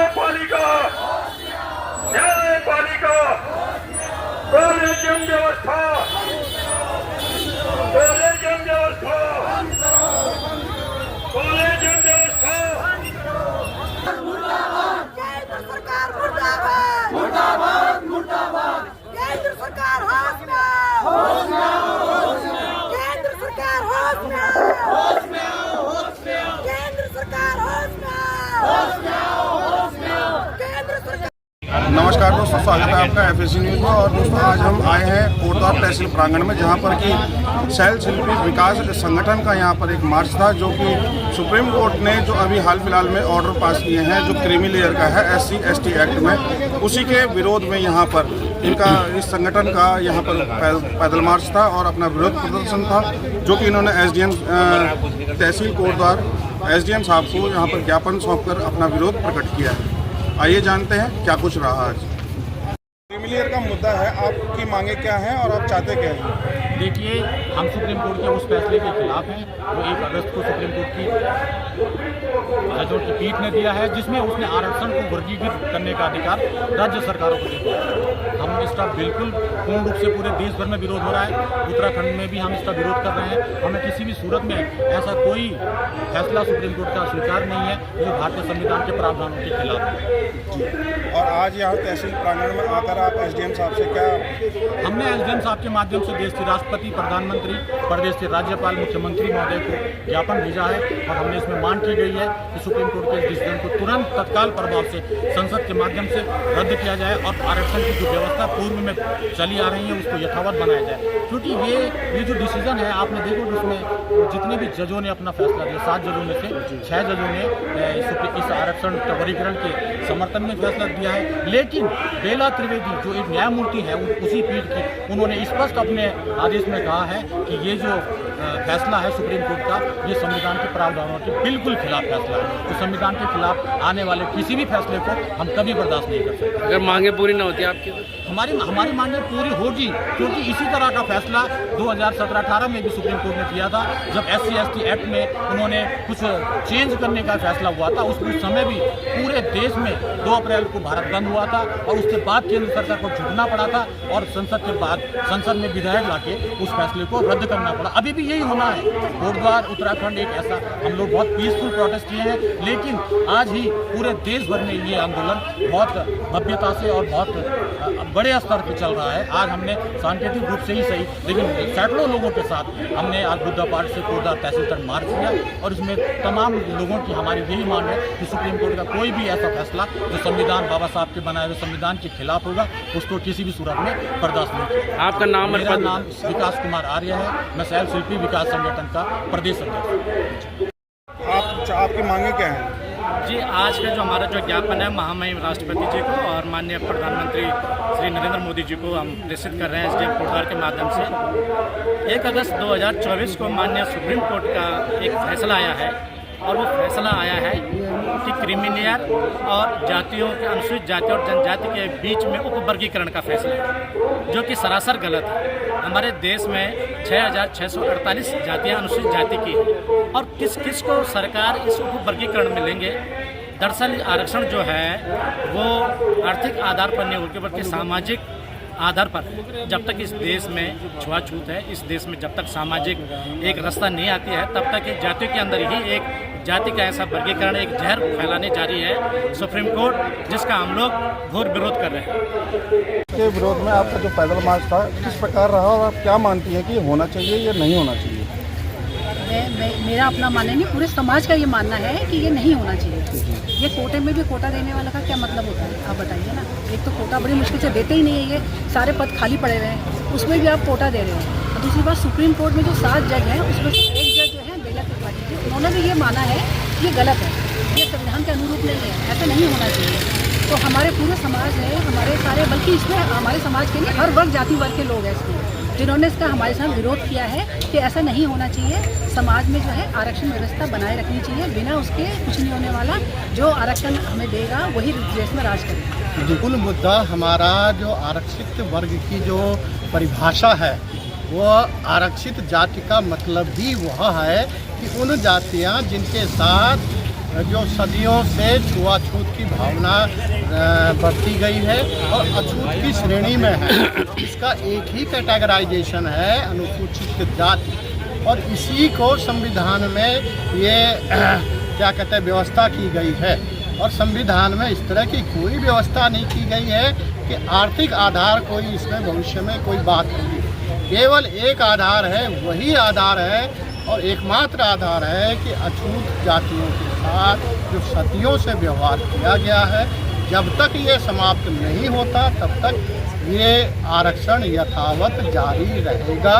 न्यायपालिका न्यायपालिका कॉलेजियम व्यवस्था कॉलेजियम व्यवस्था कॉलेजियम व्यवस्था केंद्र सरकार मुर्दाबाद मुर्दाबाद मुर्दाबाद केंद्र सरकार होश में आओ होश में आओ होश में आओ केंद्र सरकार होश में आओ होश में आओ होश में आओ केंद्र सरकार होश में आओ होश में आओ होश में आओ केंद्र सरकार। नमस्कार दोस्तों, स्वागत है आपका एफएससी न्यूज़ में। और दोस्तों आज हम आए हैं कोटद्वार तहसील प्रांगण में, जहां पर कि शैल शिल्पी विकास संगठन का यहां पर एक मार्च था, जो कि सुप्रीम कोर्ट ने जो अभी हाल फिलहाल में ऑर्डर पास किए हैं जो क्रीमी लेयर का है SC/ST एक्ट में, उसी के विरोध में यहां पर इनका इस संगठन का यहां पर पैदल मार्च था और अपना विरोध प्रदर्शन था, जो कि इन्होंने SDM तहसील कोटद्वार SDM साहब को यहां पर ज्ञापन सौंपकर अपना विरोध प्रकट किया है। आइए जानते हैं क्या कुछ रहा आज। क्रीमी लेयर का मुद्दा है, आपकी मांगे क्या हैं और आप चाहते क्या हैं? देखिए, हम सुप्रीम कोर्ट के उस फैसले के खिलाफ हैं जो 1 अगस्त को सुप्रीम कोर्ट की जजों की पीठ ने दिया है, जिसमें उसने आरक्षण को वर्गीकृत करने का अधिकार राज्य सरकारों को दिया है। हम इसका बिल्कुल पूर्ण रूप से पूरे देश भर में विरोध हो रहा है। उत्तराखंड में भी हम इसका विरोध कर रहे हैं। हमें किसी भी सूरत में ऐसा कोई फैसला सुप्रीम कोर्ट का स्वीकार नहीं है जो भारतीय संविधान के प्रावधानों के खिलाफ है। और आज यहाँ तहसील प्रांगण में आकर आप SDM साहब से क्या? हमने SDM साहब के माध्यम से देश के राष्ट्रपति, प्रधानमंत्री, प्रदेश के राज्यपाल, मुख्यमंत्री महोदय को ज्ञापन भेजा है और हमने इसमें मांग की गई है कि सुप्रीम कोर्ट के डिसीजन को तुरंत तत्काल प्रभाव से संसद के माध्यम से रद्द किया जाए और आरक्षण की जो व्यवस्था पूर्व में चली आ रही है उसको यथावत बनाया जाए। क्योंकि ये जो डिसीजन है, आपने देखो उसमें जितने भी जजों ने अपना फैसला दिया, 7 जजों में से 6 जजों ने इस आरक्षण वर्गीकरण के समर्थन में फैसला दिया है। लेकिन बेला त्रिवेदी जो एक न्यायमूर्ति है उसी पीठ की, उन्होंने स्पष्ट अपने आदेश में कहा है कि ये जो फैसला है सुप्रीम कोर्ट का, ये संविधान के प्रावधानों के बिल्कुल खिलाफ फैसला है। तो संविधान के खिलाफ आने वाले किसी भी फैसले को हम कभी बर्दाश्त नहीं कर सकते। अगर मांगे पूरी ना होती आपकी, हमारी मांगे पूरी होगी, क्योंकि इसी तरह का फैसला 2017-18 में भी सुप्रीम कोर्ट ने किया था, जब SC/ST एक्ट में उन्होंने कुछ चेंज करने का फैसला हुआ था। उस समय भी पूरे देश में 2 अप्रैल को भारत बंद हुआ था और उसके बाद केंद्र सरकार को झुकना पड़ा था और संसद में विधेयक लाके उस फैसले को रद्द करना पड़ा। अभी भी यही होना है। कोटद्वार उत्तराखंड एक ऐसा, हम लोग बहुत पीसफुल प्रोटेस्ट किए हैं, लेकिन आज ही पूरे देश भर में ये आंदोलन बहुत भव्यता से और बहुत बड़े स्तर पर चल रहा है। आज हमने सांकेतिक रूप से ही सही, लेकिन सैकड़ों लोगों के साथ हमने आज बुद्धा पार्क से कोटद्वार तहसील तक मार्च किया और इसमें तमाम लोगों की हमारी यही मांग है कि सुप्रीम कोर्ट का कोई भी ऐसा फैसला जो संविधान, बाबा साहब के बनाए हुए संविधान के खिलाफ होगा, उसको किसी भी सूरत में बर्दाश्त नहीं किया। आपका नाम? मेरा नाम विकास कुमार आर्य है। मैं शैल शिल्पी विकास संगठन का प्रदेश अध्यक्ष। आपकी मांगे क्या हैं? जी, आज का जो हमारा जो ज्ञापन है महामहिम राष्ट्रपति जी को और माननीय प्रधानमंत्री श्री नरेंद्र मोदी जी को हम प्रेषित कर रहे हैं SDM कोटद्वार के माध्यम से। 1 अगस्त 2024 को माननीय सुप्रीम कोर्ट का एक फैसला आया है और वो फैसला आया है कि क्रीमी लेयर और जातियों के, अनुसूचित जाति और जनजाति के बीच में उपवर्गीकरण का फैसला है, जो कि सरासर गलत है। हमारे देश में 6,648 जातियाँ अनुसूचित जाति की हैं और किस किस को सरकार इस उपवर्गीकरण में लेंगे। दरअसल आरक्षण जो है वो आर्थिक आधार पर नहीं होकर बल्कि सामाजिक आधार पर, जब तक इस देश में छुआछूत है, इस देश में जब तक सामाजिक एक रास्ता नहीं आती है, तब तक इस जातियों के अंदर ही एक जाति का ऐसा वर्गीकरण, एक जहर फैलाने जारी है सुप्रीम कोर्ट, जिसका हम लोग घोर विरोध कर रहे हैं। इसके विरोध में आपका जो पैदल मार्च था किस प्रकार रहा और आप क्या मानती हैं कि होना चाहिए या नहीं होना चाहिए? मेरा अपना मानना नहीं, पूरे समाज का ये मानना है कि ये नहीं होना चाहिए। ये कोटे में भी कोटा देने वाला का क्या मतलब होता है, आप बताइए ना। एक तो कोटा बड़ी मुश्किल से देते ही नहीं है, ये सारे पद खाली पड़े हुए हैं, उसमें भी आप कोटा दे रहे हैं। और दूसरी बात, सुप्रीम कोर्ट में जो 7 जज हैं उसमें से एक जज जो है बेला त्रिपाठी जी, उन्होंने भी ये माना है कि ये गलत है, ये संविधान के अनुरूप नहीं है, ऐसा नहीं होना चाहिए। तो हमारे पूरे समाज ने, हमारे सारे, बल्कि इसमें हमारे समाज के नहीं, हर वर्ग, जाति वर्ग के लोग हैं इसमें, जिन्होंने इसका हमारे साथ विरोध किया है कि ऐसा नहीं होना चाहिए। समाज में जो है आरक्षण व्यवस्था बनाए रखनी चाहिए, बिना उसके कुछ नहीं होने वाला। जो आरक्षण हमें देगा वही देश में राज करेगा। मूल मुद्दा हमारा जो आरक्षित वर्ग की जो परिभाषा है, वो आरक्षित जाति का मतलब ही वह है कि उन जातियां जिनके साथ जो सदियों से छुआछूत की भावना बढ़ती गई है और अछूत की श्रेणी में है। इसका एक ही कैटेगराइजेशन है, अनुसूचित जाति, और इसी को संविधान में ये क्या कहते हैं व्यवस्था की गई है। और संविधान में इस तरह की कोई व्यवस्था नहीं की गई है कि आर्थिक आधार कोई इसमें भविष्य में कोई बात होगी। केवल एक आधार है, वही आधार है और एकमात्र आधार है कि अछूत जातियों के साथ जो सदियों से व्यवहार किया गया है, जब तक ये समाप्त नहीं होता तब तक ये आरक्षण यथावत जारी रहेगा।